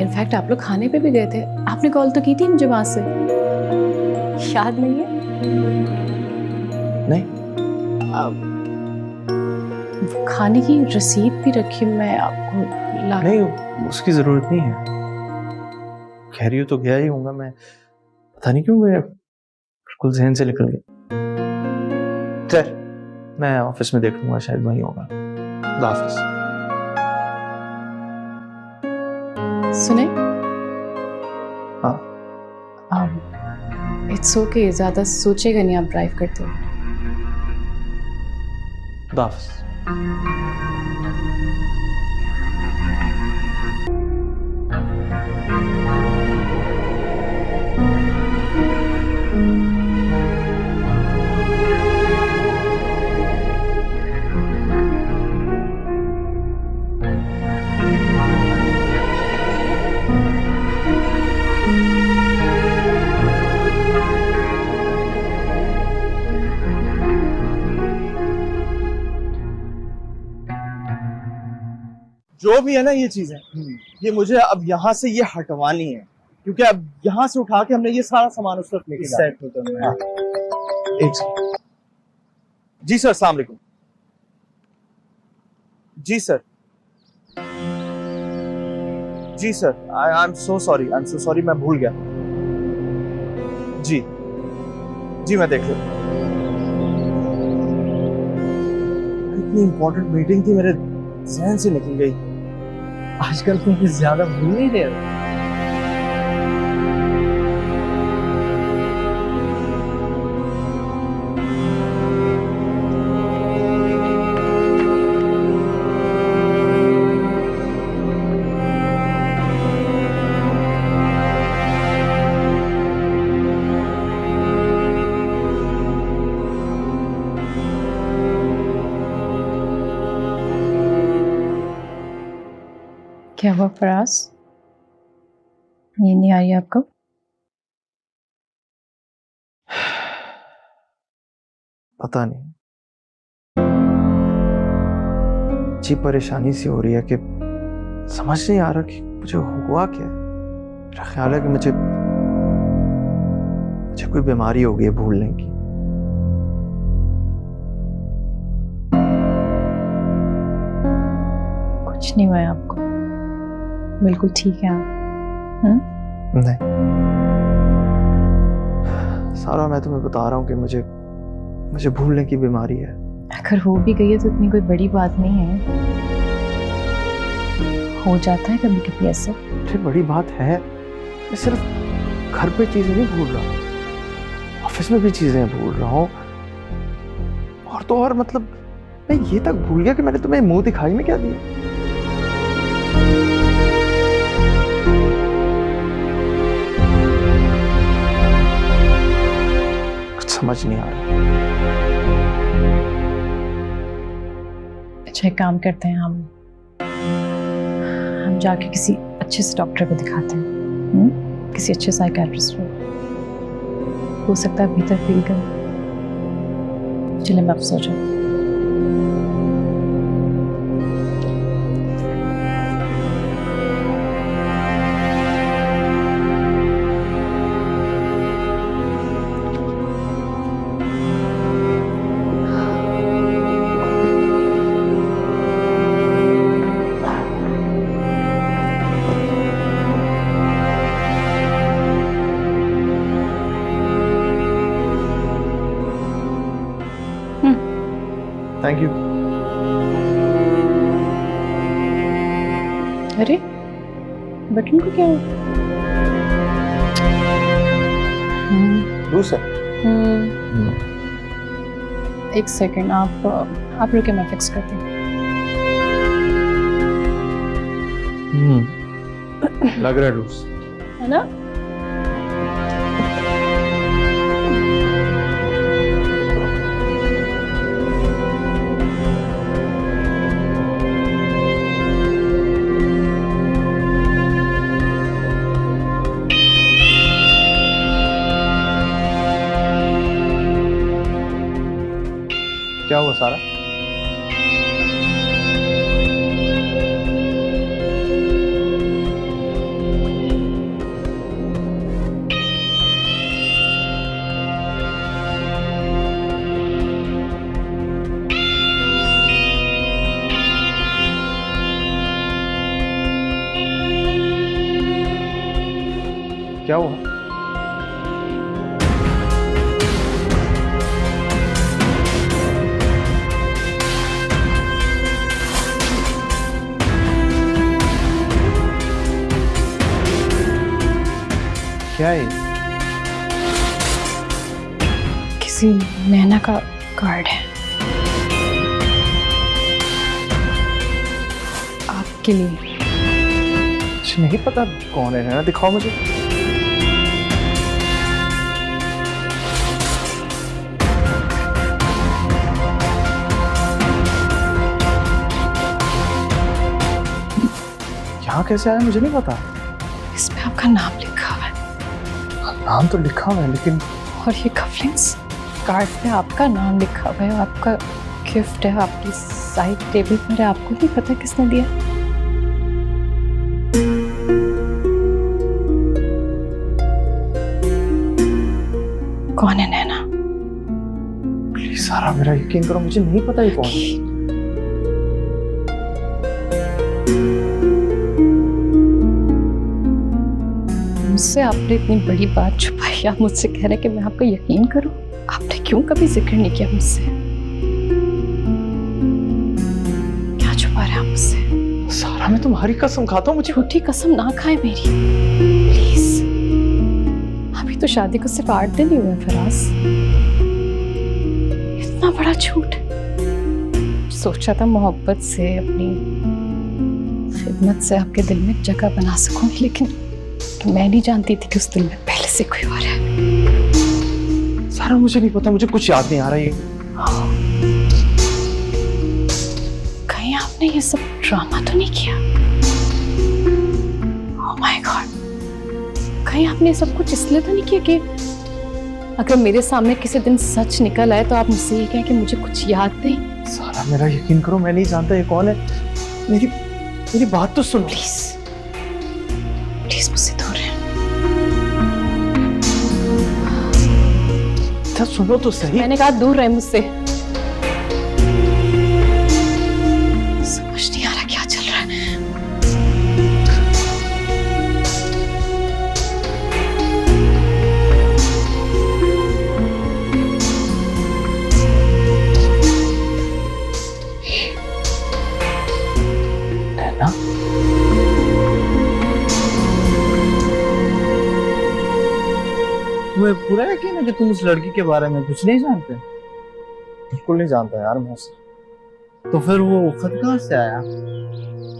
इनफैक्ट आप लोग खाने पे भी गए थे। आपने कॉल तो की थी मुझे वहां से, याद नहीं है? नहीं। वो खाने की रसीद भी रखी, मैं आपको ला। नहीं, उसकी जरूरत नहीं है। कह रही हो तो गया ही होऊंगा मैं, पता नहीं क्यों मैं बिल्कुल जहन से निकल गया। चल मैं ऑफिस में देख लूंगा, शायद वहीं होगा। खुदा हाफिज। सुने? हाँ। इट्स ओके, ज्यादा सोचेगा नहीं आप ड्राइव करते हो। खुदा हाफिज। जो भी है ना ये चीजें, ये मुझे अब यहाँ से ये हटवानी है, क्योंकि अब यहाँ से उठा के हमने ये सारा सामान उस तरफ लेके जाना है। एक सेकंड। जी सर, अस्सलाम वालेकुम। जी सर, जी sir, I am so sorry, मैं भूल गया। जी जी, मैं देख लेता हूँ। इतनी इंपॉर्टेंट मीटिंग थी, मेरे जहन से निकल गई। आजकल तुम कुछ ज्यादा भूल नहीं रहे। क्या हुआ फराज, नींद नहीं आ रही आपको? पता नहीं, जी परेशानी सी हो रही है कि समझ नहीं आ रहा कि मुझे हुआ क्या है। मेरा ख्याल है कि मुझे कोई बीमारी हो गई है भूलने की। कुछ नहीं हुआ है आपको, बिल्कुल ठीक है आप। नहीं सारा, मैं तुम्हें बता रहा हूँ कि मुझे भूलने की बीमारी है। अगर हो भी गई है तो इतनी कोई बड़ी बात नहीं है, हो जाता है कभी कभी ऐसे। ये बड़ी बात है। मैं सिर्फ घर पे चीजें नहीं भूल रहा, ऑफिस में भी चीजें भूल रहा हूँ। और तो और मतलब मैं ये तक भूल गया कि मैंने तुम्हें मुंह दिखाई में क्या दिया। कुछ समझ नहीं आ रहा। अच्छा एक काम करते हैं, हम जाके किसी अच्छे से डॉक्टर को दिखाते हैं, किसी अच्छे साइकियाट्रिस्ट को। हो सकता है बेहतर फील करें। चलिए मैं अब सो जाऊँ। Thank you. अरे बटन को क्या हुआ? लूज है। एक सेकंड, आप रुके, मैं फिक्स करती हूँ। लग रहा है लूज है ना? क्या हुआ सारा? क्या हुआ? क्या है? किसी नैना का कार्ड है आपके लिए। मुझे नहीं पता कौन है नैना, दिखाओ मुझे। यहाँ कैसे आया मुझे नहीं पता। इस पे आपका नाम लिखा हुआ है। नाम तो लिखा हुआ है लेकिन। और ये कफलिंग्स कार्ड पे आपका नाम लिखा हुआ है, आपका गिफ्ट है, आपकी साइड टेबल पर है। आपको नहीं पता किसने दिया? कौन है नैना? प्लीज सारा मेरा यकीन करो, मुझे नहीं पता ये कौन है। मुझसे आपने इतनी बड़ी बात छुपाई, आप मुझसे कह रहे हैं कि मैं आपका यकीन करूं? आपने क्यों कभी जिक्र नहीं किया मुझसे? क्या छुपा रहे हैं आप मुझसे? सारा मैं तुम्हारी कसम खाता हूँ, मुझे। झूठी कसम ना खाए मेरी, प्लीज। अभी तो शादी को सिर्फ 8 दिन ही हुए फराज। इतना बड़ा झूठ। सोचा था मोहब्बत से, अपनी खिदमत से आपके दिल में जगह बना सकूंगी, लेकिन मैं नहीं जानती थी कि उस दिल में पहले से कोई और है। सारा मुझे नहीं पता, मुझे कुछ याद नहीं आ रहा ये। कहीं आपने ये सब ड्रामा तो नहीं किया? ओह माय गॉड, कहीं आपने सब कुछ इसलिए तो नहीं किया कि अगर मेरे सामने किसी दिन सच निकल आए तो आप मुझसे ये कहें कि मुझे कुछ याद नहीं? सारा मेरा यकीन करो, मैं नहीं जानता ये कौन है। मेरी बात तो सुनो प्लीज, प्लीज मुझसे दूर रहे। सुनो तो सही। मैंने कहा दूर रहे मुझसे। समझ नहीं आ रहा क्या चल रहा है। तुम्हें पूरा यकीन है कि तुम उस लड़की के बारे में कुछ नहीं जानते? बिल्कुल नहीं जानता यार मोहसिन। तो फिर वो खत कहाँ से आया?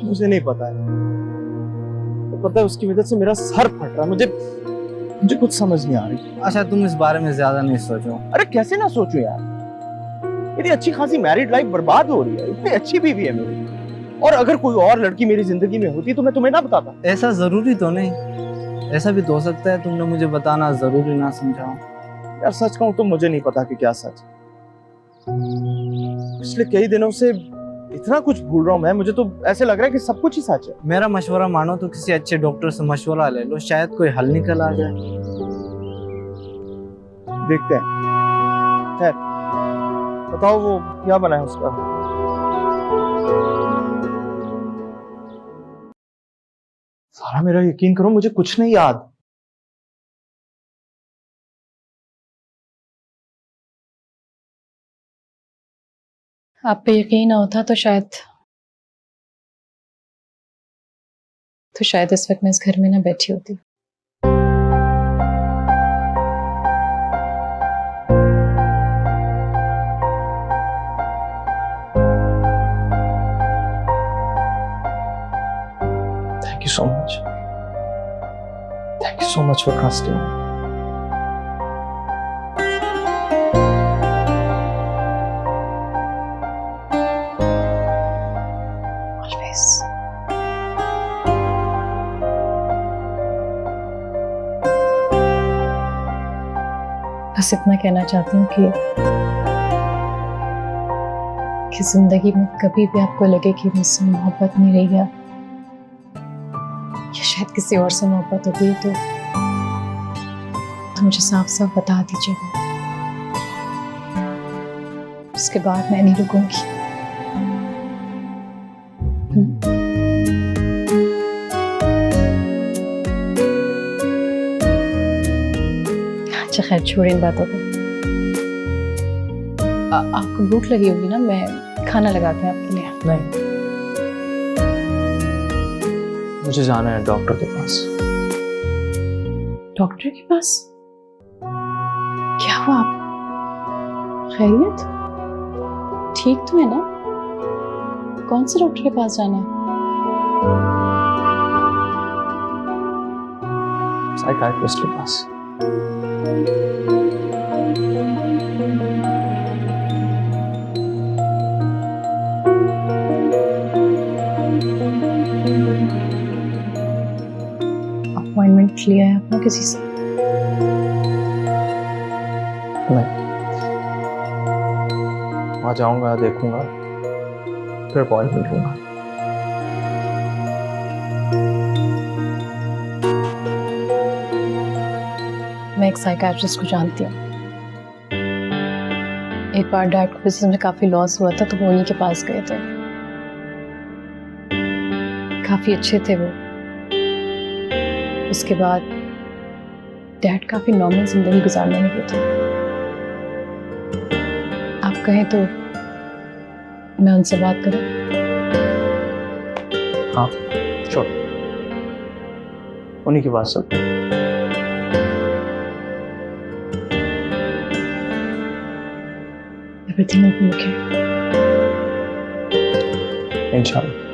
मुझे नहीं पता है। तो पता है उसकी वजह से मेरा सर फट रहा है। मुझे कुछ समझ नहीं आ रही। अच्छा तुम इस बारे में ज्यादा नहीं सोचो। अरे कैसे ना सोचूं यार, मेरी अच्छी खासी मैरिड लाइफ बर्बाद हो रही है। इतनी अच्छी बीवी है मेरी, और अगर कोई और लड़की मेरी जिंदगी में होती तो मैं तुम्हें ना बताता। ऐसा जरूरी तो नहीं, ऐसा भी तो हो सकता है तुमने मुझे बताना जरूरी ना समझा हो। यार सच कहूं तो मुझे नहीं पता कि क्या सच। पिछले कई दिनों से इतना कुछ भूल रहा हूं मैं, मुझे तो ऐसे लग रहा है कि सब कुछ ही सच है। मेरा मशवरा मानो तो किसी अच्छे डॉक्टर से मशवरा ले लो, शायद कोई हल निकल आ जाए। देखते हैं। खैर बताओ वो क्या बना है उसका? सारा मेरा यकीन करो, मुझे कुछ नहीं याद। आप पे यकीन ना होता तो शायद इस वक्त मैं इस घर में ना बैठी होती। Thank you so much. Thank you so much for trusting me. Always. बस इतना कहना चाहती हूँ कि जिंदगी में कभी भी आपको लगे कि मुझसे मोहब्बत नहीं रही है या शायद किसी और से मोहब्बत हो गई तो मुझे साफ साफ बता दीजिएगा। उसके बाद मैं नहीं रुकूंगी। अच्छा खैर छोड़िए इन बातों को। आपको भूख लगी होगी ना, मैं खाना लगाते हैं आपके लिए। नहीं, मुझे जाना है डॉक्टर के पास। डॉक्टर के पास? क्या हुआ? आप खैरियत? ठीक तो है ना? कौन से डॉक्टर के पास जाना है? साइकियाट्रिस्ट के पास। अपॉइंटमेंट लिया है आपने किसी से? नहीं, वहां जाऊंगा, देखूंगा, फिर अपॉइंटमेंट लूंगा। मैं एक साइकियाट्रिस्ट को जानती हूँ। एक बार डैड को बिजनेस में काफी लॉस हुआ था तो वो उन्हीं के पास गए थे। काफी अच्छे थे वो। उसके बाद डैड काफी नॉर्मल जिंदगी गुजारने लगे थे। आप कहें तो मैं उनसे बात करूं? हाँ छोड़, उन्हीं की बात सब। Everything will be okay. इंशाल्लाह।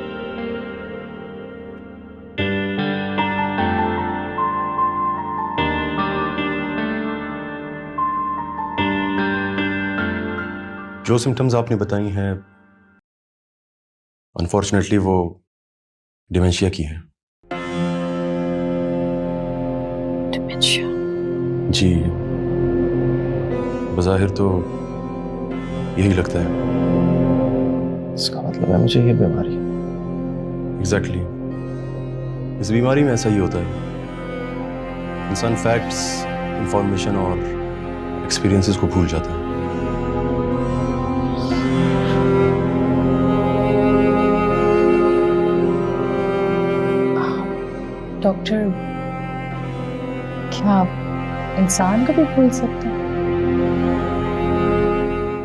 जो सिम्टम्स आपने बताई हैं अनफॉर्चुनेटली वो डिमेंशिया की हैं। Dementia. जी, बज़ाहिर तो यही लगता है। इसका मतलब है मुझे ये बीमारी। एग्जैक्टली इस बीमारी में ऐसा ही होता है। इंसान फैक्ट्स, इंफॉर्मेशन और एक्सपीरियंसेस को भूल जाता है। डॉक्टर, क्या आप इंसान को भी भूल सकते हैं?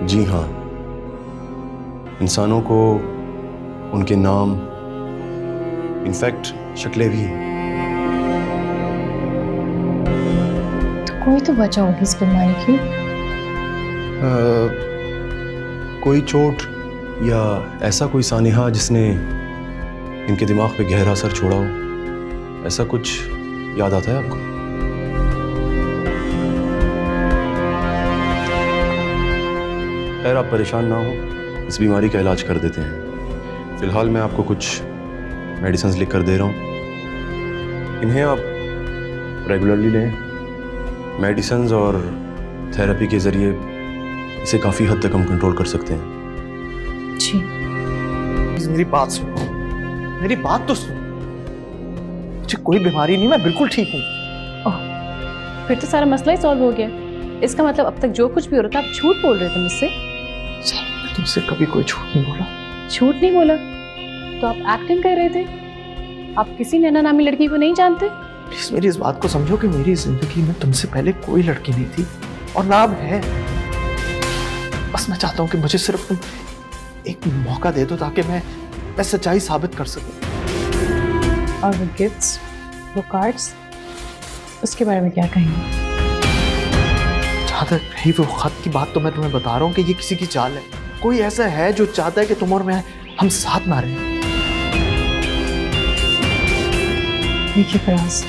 जी हाँ, इंसानों को उनके नाम, इनफैक्ट शक्लें भी। तो कोई तो वजह होगी इस बीमारी की। कोई चोट या ऐसा कोई सानिहा जिसने इनके दिमाग पे गहरा असर छोड़ा हो, ऐसा कुछ याद आता है आपको? खैर, आप परेशान ना हो, इस बीमारी का इलाज कर देते हैं। फिलहाल मैं आपको कुछ मेडिसिन लिख कर दे रहा हूँ, इन्हें आप रेगुलरली लें। मेडिसिन और थेरेपी के ज़रिए इसे काफ़ी हद तक हम कंट्रोल कर सकते हैं। जी। मेरी बात सुनो, मेरी बात तो सुनो। मुझे कोई बीमारी नहीं, मैं बिल्कुल ठीक हूँ। फिर तो सारा मसला ही सॉल्व हो गया। इसका मतलब अब तक जो कुछ भी हो रहा था आप झूठ बोल रहे थे मुझसे। मैंने तुमसे कभी कोई झूठ नहीं बोला। झूठ नहीं बोला तो आप एक्टिंग कर रहे थे। आप किसी नैना नामी लड़की को नहीं जानते। प्लीज मेरी इस बात को समझो कि मेरी जिंदगी में तुमसे पहले कोई लड़की नहीं थी और ना अब है। बस मैं चाहता हूँ कि मुझे सिर्फ तुम एक मौका दे दो ताकि मैं सच्चाई साबित कर सकूं। और वो गिफ्ट्स, वो कार्ड्स, उसके बारे में क्या कहेंगे? जहाँ तक रही वो खत की बात, तो मैं तुम्हें बता रहा हूँ कि ये किसी की चाल है। कोई ऐसा है जो चाहता है कि तुम और मैं हम साथ ना रहें। देखिए फराज,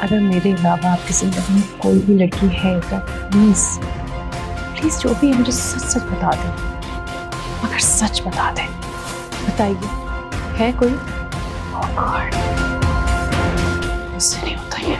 अगर मेरे अलावा आपकी जिंदगी में कोई भी लड़की है तो प्लीज प्लीज जो भी है मुझे सच सच बता दें। अगर सच बता दें, बताइए है कोई? मुझसे नहीं होता ये।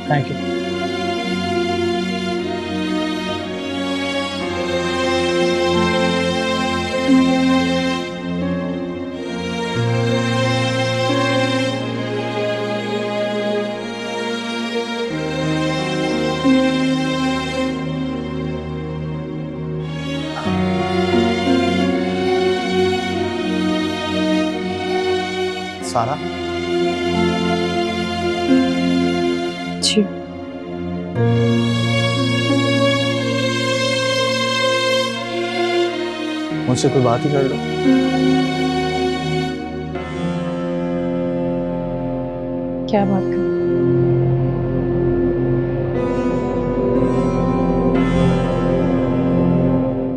Thank you. सारा, जी। मुझसे कोई बात ही कर लो। क्या बात कर?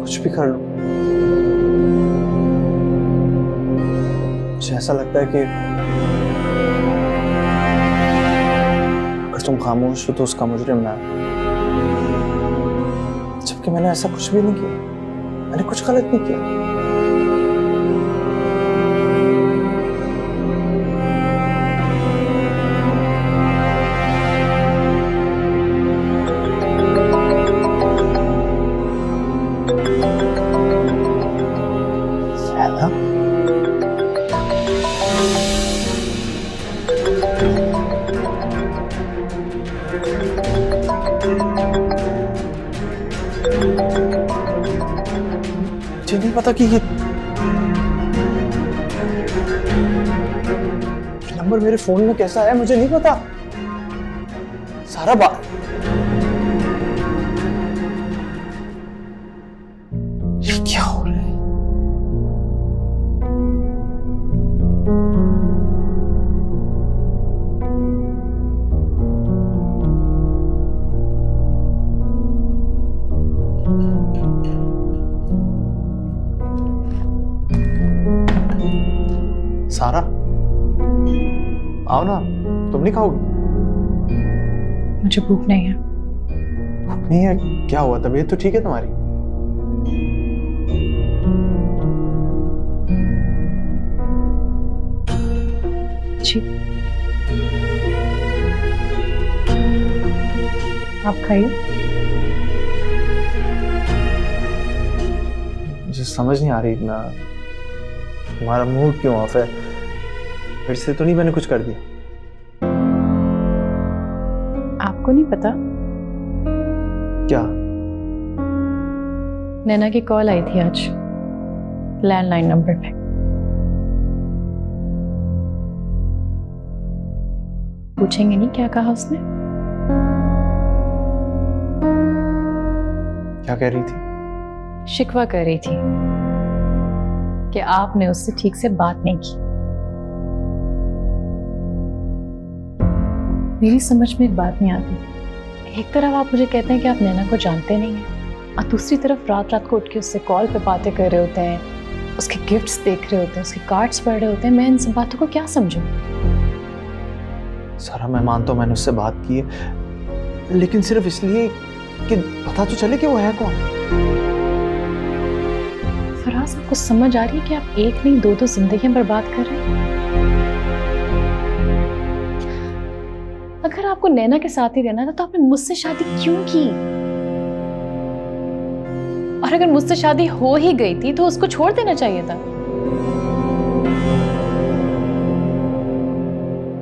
कुछ भी कर लो। मुझे ऐसा लगता है कि अगर तुम खामोश हो तो उसका मुजरिम मैं, जबकि मैंने ऐसा कुछ भी नहीं किया, मैंने कुछ गलत नहीं किया। मुझे नहीं पता कि ये नंबर मेरे फोन में कैसा है, मुझे नहीं पता। सारा बात ये क्या हो रहा है? सारा, आओ ना, तुम नहीं खाओगी? मुझे भूख नहीं है। भूख नहीं है? क्या हुआ, तबीयत तो ठीक है तुम्हारी? जी, आप खाइए। मुझे समझ नहीं आ रही इतना, तुम्हारा मूड क्यों ऑफ है? फिर से तो नहीं मैंने कुछ कर दिया? आपको नहीं पता? क्या? नैना की कॉल आई थी आज लैंडलाइन नंबर पे। पूछेंगे नहीं क्या कहा उसने? क्या कह रही थी? शिकवा कर रही थी कि आपने उससे ठीक से बात नहीं की। मेरी समझ में एक बात नहीं आती। एक तरफ आप मुझे कहते हैं कि आप नैना को जानते नहीं हैं, और दूसरी तरफ रात रात को उठ के उससे कॉल पे बातें कर रहे होते हैं, उसके गिफ्ट्स देख रहे होते हैं, उसके कार्ड्स पढ़ रहे होते हैं। मैं इन सब बातों को क्या समझूं? सारा, मैं मानता हूं मैंने उससे बात की है, लेकिन सिर्फ इसलिए कि पता तो चले कि वो है कौन। फराज, आपको समझ आ रही है कि आप एक नहीं दो जिंदगियां बर्बाद कर रहे हैं? अगर आपको नैना के साथ ही रहना था तो आपने मुझसे शादी क्यों की? और अगर मुझसे शादी हो ही गई थी तो उसको छोड़ देना चाहिए था।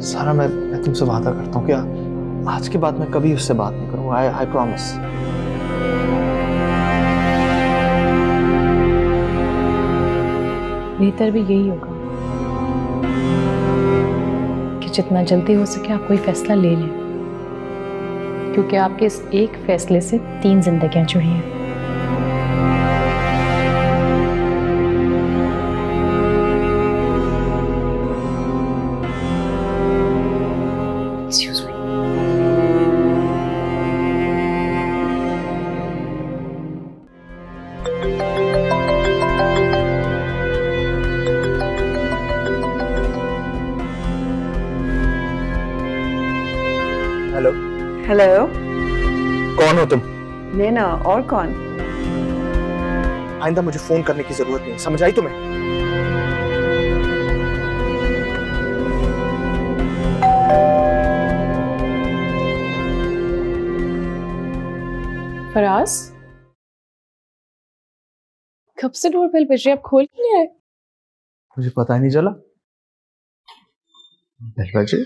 सारा, मैं तुमसे वादा करता हूँ कि आज के बाद मैं कभी उससे बात नहीं करूँगा। I promise. बेहतर भी यही होगा कि जितना जल्दी हो सके आप कोई फैसला ले लें, क्योंकि आपके इस एक फैसले से 3 जिंदगियां जुड़ी हैं। Excuse me. हेलो। हेलो, कौन हो तुम? नैना। और कौन? आइंदा मुझे फोन करने की जरूरत नहीं, समझ आई तुम्हें? फराज, कब से डोरबेल बज रही है, आप खोल क्यों नहीं आए? मुझे पता ही नहीं चला। बेल बजे।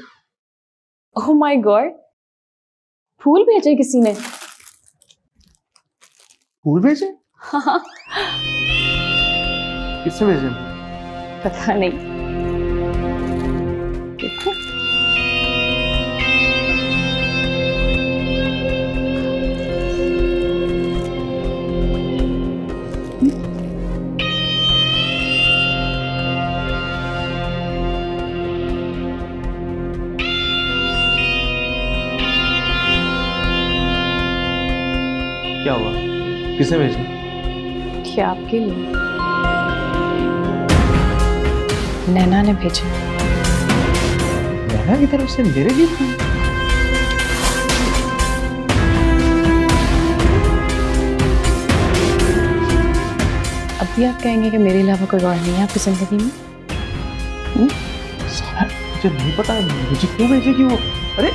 ओह माय गॉड, फूल भेजे किसी ने? फूल भेजे? हाँ, किसने भेजे? पता नहीं। देखो, क्या हुआ? किसने भेजे? ये आपके लिए। नैना ने भेजे। नैना की तरफ से मेरे गिफ्ट? अब भी आप कहेंगे कि मेरे अलावा कोई और नहीं है आपकी जिंदगी में? मुझे नहीं पता मुझे क्यों भेजेगी वो। अरे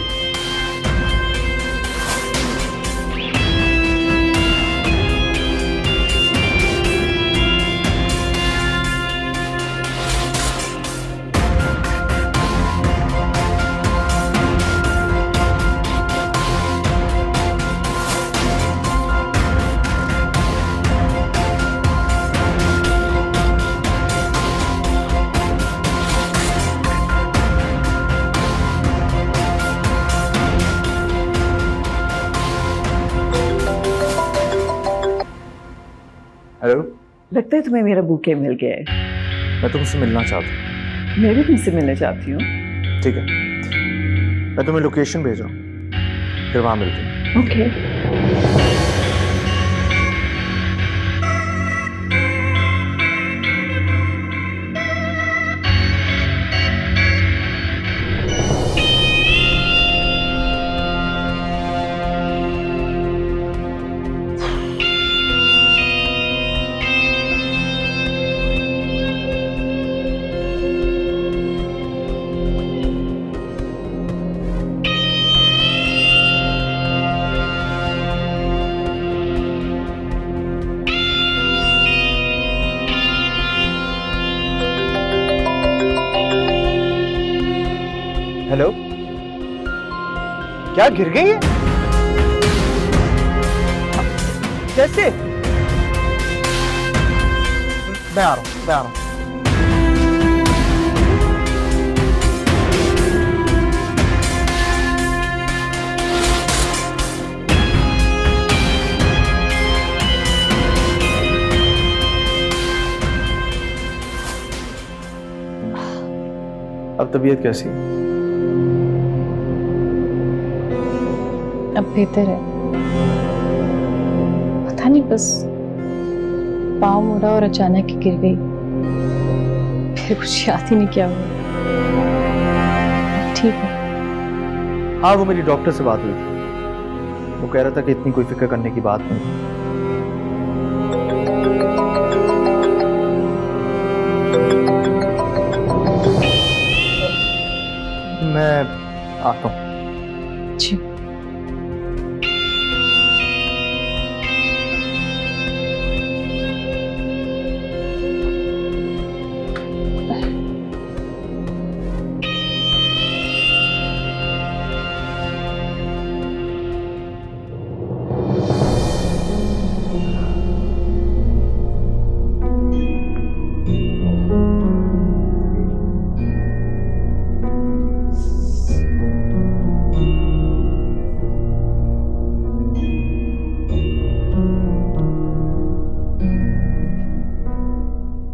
हेलो, लगता है तुम्हें मेरा बुके मिल गया है। मैं तुमसे मिलना चाहता हूँ। मैं भी तुमसे मिलना चाहती हूँ। ठीक है, मैं तुम्हें लोकेशन भेज रहा हूँ, फिर वहां मिलते हैं। ओके। हेलो, क्या गिर गई है? कैसे? मैं आ रहा हूँ, मैं आ रहा हूँ। अब तबीयत कैसी है? अब बेहतर है। पता नहीं बस पाँव मुड़ा और अचानक ही गिर गई, फिर कुछ याद ही नहीं क्या हुआ। ठीक है। हाँ, वो मेरी डॉक्टर से बात हुई थी, वो कह रहा था कि इतनी कोई फिक्र करने की बात नहीं। मैं आता हूँ। जी।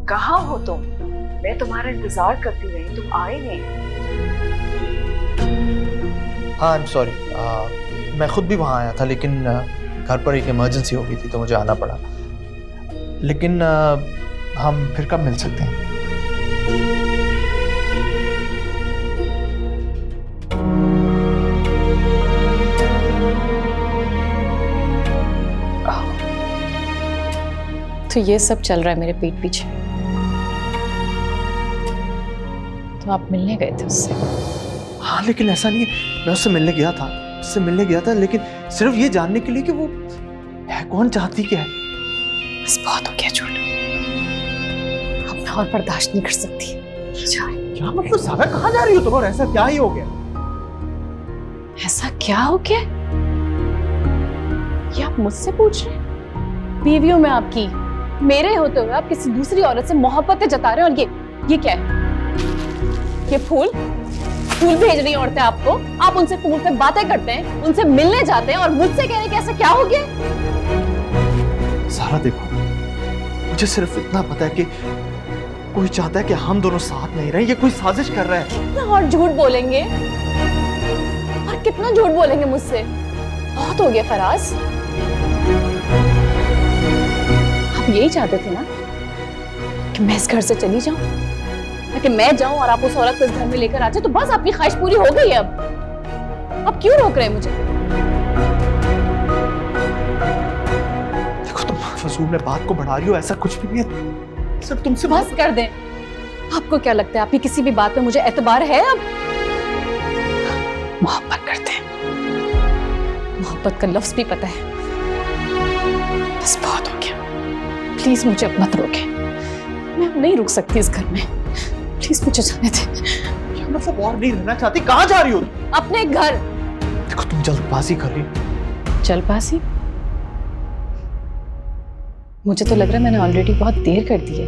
कहाँ हो तुम? मैं तुम्हारा इंतजार करती रही, तुम आए नहीं। हाँ, आई एम सॉरी, मैं खुद भी वहाँ आया था, लेकिन घर पर एक इमरजेंसी हो गई थी तो मुझे आना पड़ा। लेकिन हम फिर कब मिल सकते हैं? तो ये सब चल रहा है मेरे पीठ पीछे। तो आप मिलने गए थे उससे? हाँ, लेकिन ऐसा नहीं है, मैं उससे मिलने गया था, लेकिन सिर्फ ये जानने के लिए कि वो है कौन, चाहती क्या है। बस बहुत हो गया झूठ, अब मैं और बर्दाश्त नहीं कर सकती। क्या मतलब सारा, कहाँ जा रही हो तुम और ऐसा क्या ही हो गया? ऐसा क्या हो गया? ये आप मुझसे पूछ रहे हैं? बीवी हूं मैं आपकी, मेरे होते हुए आप किसी दूसरी औरत से मोहब्बतें जता रहे हो। और ये क्या है? ये फूल भेज रही औरतें आपको, आप उनसे फोन पे बातें करते हैं, उनसे मिलने जाते हैं और मुझसे कह रहे हैं कि ऐसा क्या हो गया? सारा देखो, मुझे सिर्फ इतना पता है कि कोई चाहता है कि हम दोनों साथ नहीं रहे, ये कोई साजिश कर रहा है। कितना और झूठ बोलेंगे, और कितना झूठ बोलेंगे मुझसे? बहुत हो गया फराज। आप यही चाहते थे ना कि मैं इस घर से चली जाऊं, ताकि मैं जाऊं और आप उस औरत को इस घर में लेकर आ जाए, तो बस आपकी ख्वाहिश पूरी हो गई है। अब क्यों रोक रहे हैं मुझे? देखो तुम फजूल में बात को बढ़ा रही हो, ऐसा कुछ भी नहीं है। सिर्फ तुमसे बस कर दें। आपको क्या लगता है आपकी किसी भी बात पे मुझे एतबार है? अब मोहब्बत करते हैं, मोहब्बत का लफ्ज भी पता है। बस बहुत हो गया, प्लीज मुझे अब मत रोके। मैं अब नहीं रुक सकती इस घर में, प्लीज मुझे जाने दे। क्या मतलब और नहीं रहना चाहती? कहाँ जा रही हो? अपने घर। देखो तुम जल्दबाजी कर रही हो। जल्दबाजी? मुझे तो लग रहा है मैंने ऑलरेडी बहुत देर कर दी है।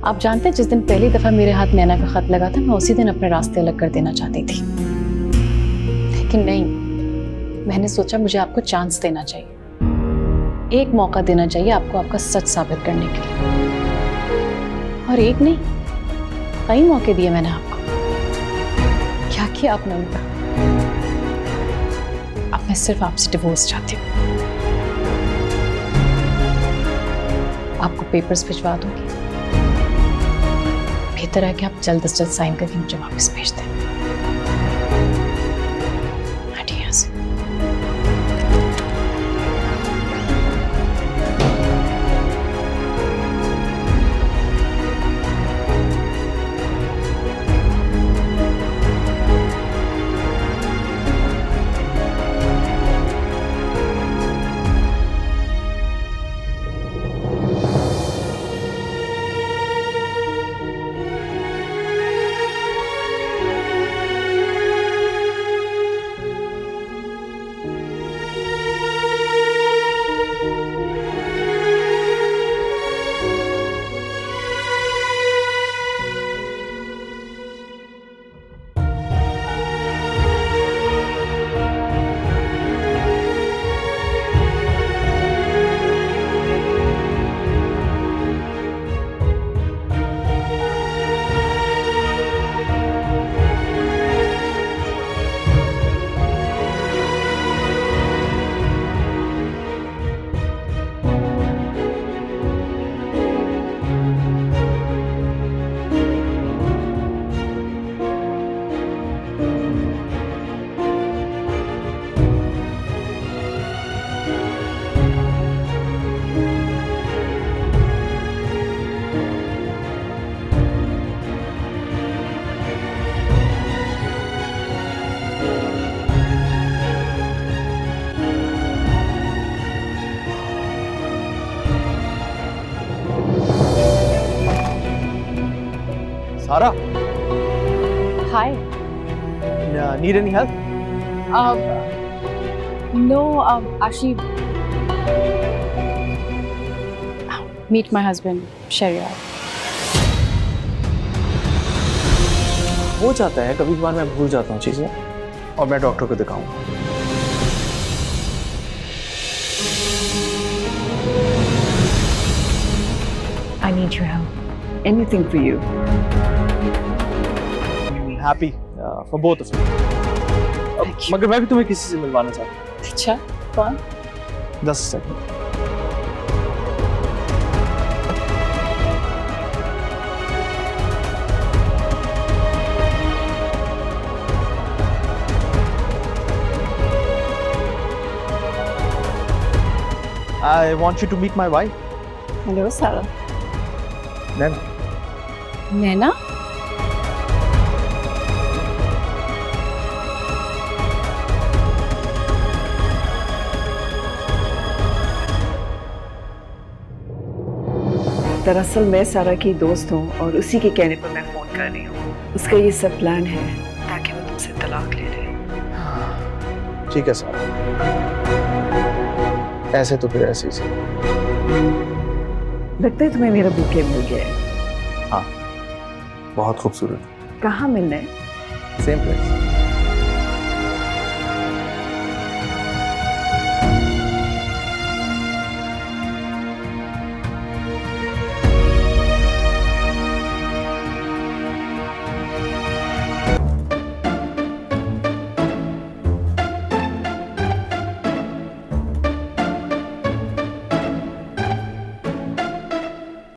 आप जानते हैं जिस दिन पहली दफा मेरे हाथ नैना का खत लगा था, मैं उसी दिन अपने रास्ते अलग कर देना चाहती थी, लेकिन नहीं, मैंने सोचा मुझे आपको चांस देना चाहिए, एक मौका देना चाहिए आपको आपका सच साबित करने के लिए। और एक नहीं, कई मौके दिए मैंने आपको। क्या किया आपने उनका? अब मैं सिर्फ आपसे डिवोर्स चाहती हूँ। आपको पेपर्स भिजवा दूंगी, बेहतर है कि आप जल्द से जल्द साइन करके मुझे वापस भेज दें। हटिए यहाँ से। सारा, हाय। need any help? No, actually, meet my husband, Shariar. हो जाता है, कभी कभार मैं भूल जाता हूँ चीजें, और मैं डॉक्टर को दिखाऊंगा। I need your help. Anything for you. Happy for both of you. मगर मैं भी तुम्हें किसी से मिलवाना चाहता हूँ। अच्छा, कौन? 10 second. I want you to meet my wife. Hello, Sarah. Nana. नैना? दरअसल मैं सारा की दोस्त हूँ और उसी के कहने पर मैं फोन कर रही हूँ। उसका ये सब प्लान है ताकि वो तुमसे तलाक ले ले। ठीक है सारा, ऐसे तो फिर ऐसे ही। लगता है तुम्हें मेरा बुके मिल गया है। हाँ, बहुत खूबसूरत। कहाँ मिलना है? Same place.